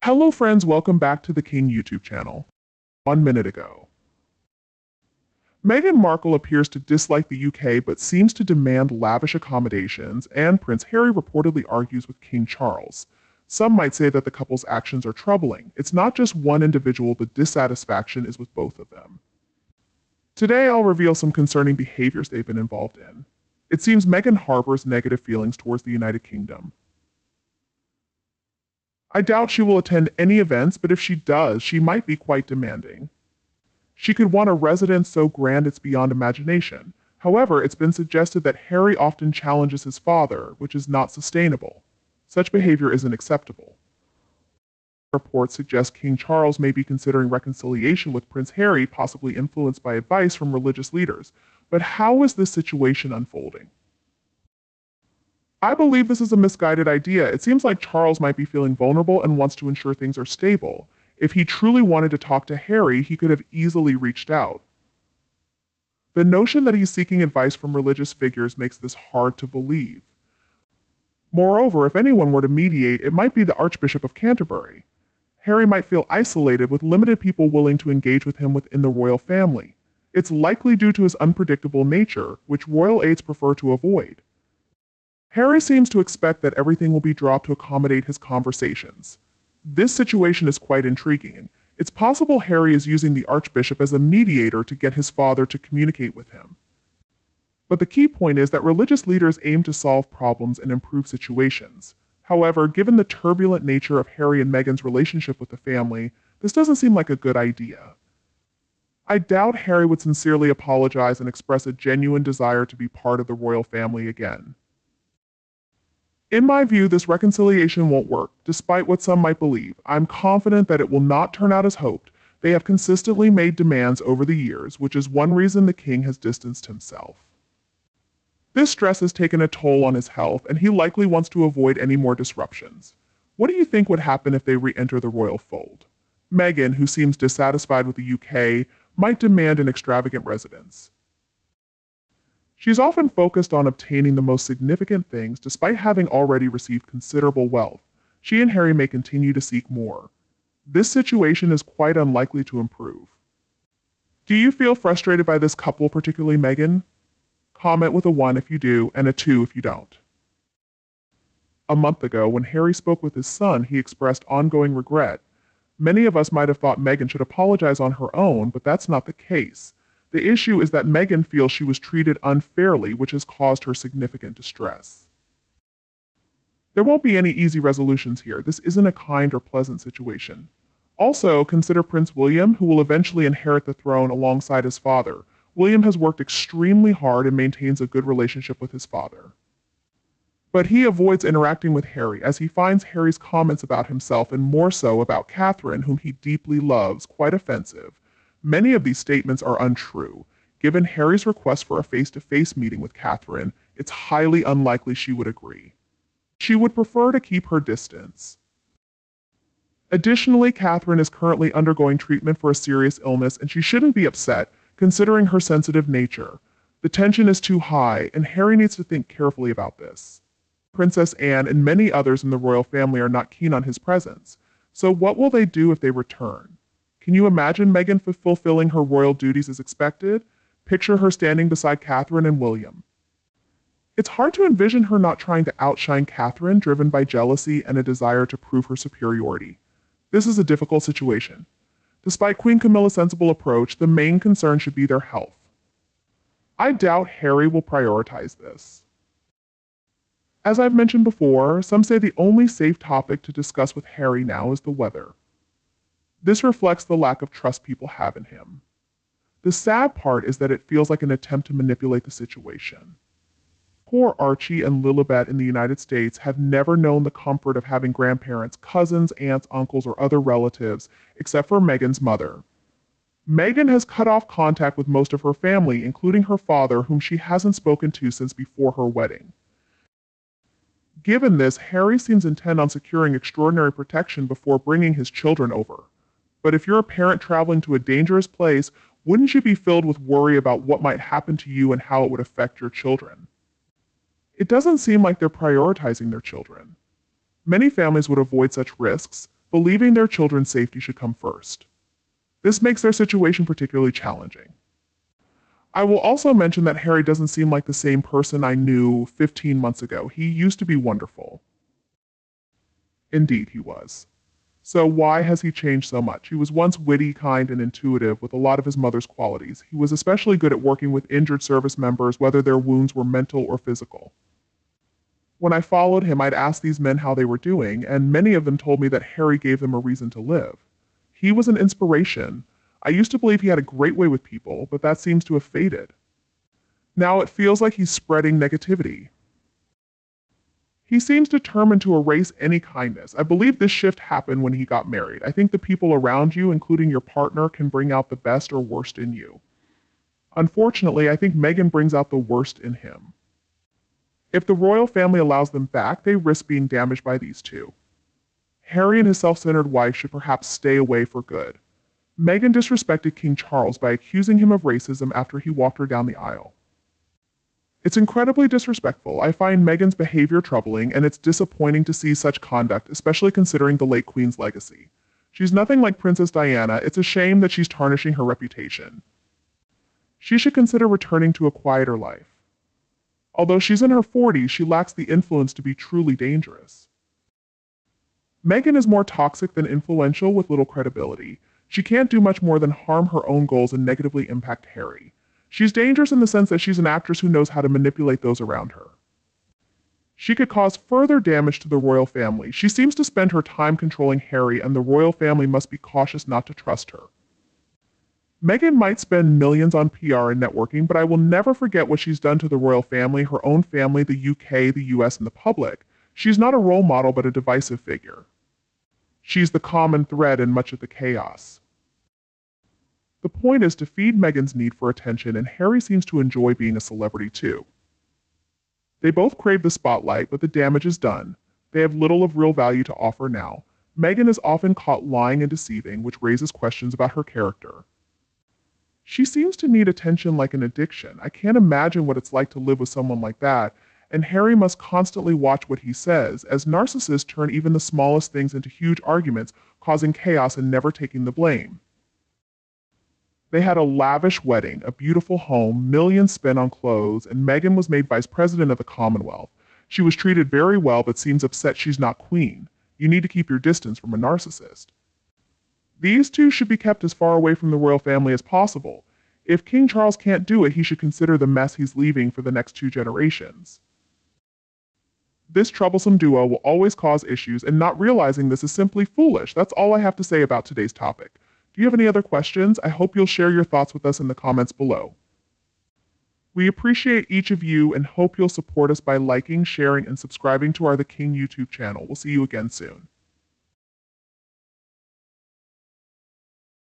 Hello friends, welcome back to the King YouTube channel. 1 minute ago. Meghan Markle appears to dislike the UK but seems to demand lavish accommodations, and Prince Harry reportedly argues with King Charles. Some might say that the couple's actions are troubling. It's not just one individual, the dissatisfaction is with both of them. Today I'll reveal some concerning behaviors they've been involved in. It seems Meghan harbors negative feelings towards the United Kingdom. I doubt she will attend any events, but if she does, she might be quite demanding. She could want a residence so grand it's beyond imagination. However, it's been suggested that Harry often challenges his father, which is not sustainable. Such behavior isn't acceptable. Reports suggest King Charles may be considering reconciliation with Prince Harry, possibly influenced by advice from religious leaders. But how is this situation unfolding? I believe this is a misguided idea. It seems like Charles might be feeling vulnerable and wants to ensure things are stable. If he truly wanted to talk to Harry, he could have easily reached out. The notion that he's seeking advice from religious figures makes this hard to believe. Moreover, if anyone were to mediate, it might be the Archbishop of Canterbury. Harry might feel isolated with limited people willing to engage with him within the royal family. It's likely due to his unpredictable nature, which royal aides prefer to avoid. Harry seems to expect that everything will be dropped to accommodate his conversations. This situation is quite intriguing. It's possible Harry is using the Archbishop as a mediator to get his father to communicate with him. But the key point is that religious leaders aim to solve problems and improve situations. However, given the turbulent nature of Harry and Meghan's relationship with the family, this doesn't seem like a good idea. I doubt Harry would sincerely apologize and express a genuine desire to be part of the royal family again. In my view, this reconciliation won't work, despite what some might believe. I'm confident that it will not turn out as hoped. They have consistently made demands over the years, which is one reason the king has distanced himself. This stress has taken a toll on his health, and he likely wants to avoid any more disruptions. What do you think would happen if they re-enter the royal fold? Meghan, who seems dissatisfied with the UK, might demand an extravagant residence. She's often focused on obtaining the most significant things, despite having already received considerable wealth. She and Harry may continue to seek more. This situation is quite unlikely to improve. Do you feel frustrated by this couple, particularly Meghan? Comment with a 1 if you do, and a 2 if you don't. A month ago, when Harry spoke with his son, he expressed ongoing regret. Many of us might have thought Meghan should apologize on her own, but that's not the case. The issue is that Meghan feels she was treated unfairly, which has caused her significant distress. There won't be any easy resolutions here. This isn't a kind or pleasant situation. Also, consider Prince William, who will eventually inherit the throne alongside his father. William has worked extremely hard and maintains a good relationship with his father. But he avoids interacting with Harry, as he finds Harry's comments about himself, and more so about Catherine, whom he deeply loves, quite offensive. Many of these statements are untrue. Given Harry's request for a face-to-face meeting with Catherine, it's highly unlikely she would agree. She would prefer to keep her distance. Additionally, Catherine is currently undergoing treatment for a serious illness, and she shouldn't be upset, considering her sensitive nature. The tension is too high, and Harry needs to think carefully about this. Princess Anne and many others in the royal family are not keen on his presence. So what will they do if they return? Can you imagine Meghan fulfilling her royal duties as expected? Picture her standing beside Catherine and William. It's hard to envision her not trying to outshine Catherine, driven by jealousy and a desire to prove her superiority. This is a difficult situation. Despite Queen Camilla's sensible approach, the main concern should be their health. I doubt Harry will prioritize this. As I've mentioned before, some say the only safe topic to discuss with Harry now is the weather. This reflects the lack of trust people have in him. The sad part is that it feels like an attempt to manipulate the situation. Poor Archie and Lilibet in the United States have never known the comfort of having grandparents, cousins, aunts, uncles, or other relatives, except for Meghan's mother. Meghan has cut off contact with most of her family, including her father, whom she hasn't spoken to since before her wedding. Given this, Harry seems intent on securing extraordinary protection before bringing his children over. But if you're a parent traveling to a dangerous place, wouldn't you be filled with worry about what might happen to you and how it would affect your children? It doesn't seem like they're prioritizing their children. Many families would avoid such risks. believing their children's safety should come first. This makes their situation particularly challenging. I will also mention that Harry doesn't seem like the same person I knew 15 months ago. He used to be wonderful. Indeed, he was. So why has he changed so much? He was once witty, kind, and intuitive with a lot of his mother's qualities. He was especially good at working with injured service members, whether their wounds were mental or physical. When I followed him, I'd ask these men how they were doing, and many of them told me that Harry gave them a reason to live. He was an inspiration. I used to believe he had a great way with people, but that seems to have faded. Now it feels like he's spreading negativity. He seems determined to erase any kindness. I believe this shift happened when he got married. I think the people around you, including your partner, can bring out the best or worst in you. Unfortunately, I think Meghan brings out the worst in him. If the royal family allows them back, they risk being damaged by these two. Harry and his self-centered wife should perhaps stay away for good. Meghan disrespected King Charles by accusing him of racism after he walked her down the aisle. It's incredibly disrespectful. I find Meghan's behavior troubling, and it's disappointing to see such conduct, especially considering the late Queen's legacy. She's nothing like Princess Diana. It's a shame that she's tarnishing her reputation. She should consider returning to a quieter life. Although she's in her 40s, she lacks the influence to be truly dangerous. Meghan is more toxic than influential with little credibility. She can't do much more than harm her own goals and negatively impact Harry. She's dangerous in the sense that she's an actress who knows how to manipulate those around her. She could cause further damage to the royal family. She seems to spend her time controlling Harry, and the royal family must be cautious not to trust her. Meghan might spend millions on PR and networking, but I will never forget what she's done to the royal family, her own family, the UK, the US, and the public. She's not a role model, but a divisive figure. She's the common thread in much of the chaos. The point is to feed Meghan's need for attention, and Harry seems to enjoy being a celebrity too. They both crave the spotlight, but the damage is done. They have little of real value to offer now. Meghan is often caught lying and deceiving, which raises questions about her character. She seems to need attention like an addiction. I can't imagine what it's like to live with someone like that, and Harry must constantly watch what he says, as narcissists turn even the smallest things into huge arguments, causing chaos and never taking the blame. They had a lavish wedding, a beautiful home, millions spent on clothes, and Meghan was made vice president of the Commonwealth. She was treated very well, but seems upset she's not queen. You need to keep your distance from a narcissist. These two should be kept as far away from the royal family as possible. If King Charles can't do it, he should consider the mess he's leaving for the next 2 generations. This troublesome duo will always cause issues, and not realizing this is simply foolish. That's all I have to say about today's topic. Do you have any other questions? I hope you'll share your thoughts with us in the comments below. We appreciate each of you and hope you'll support us by liking, sharing, and subscribing to our The King YouTube channel. We'll see you again soon.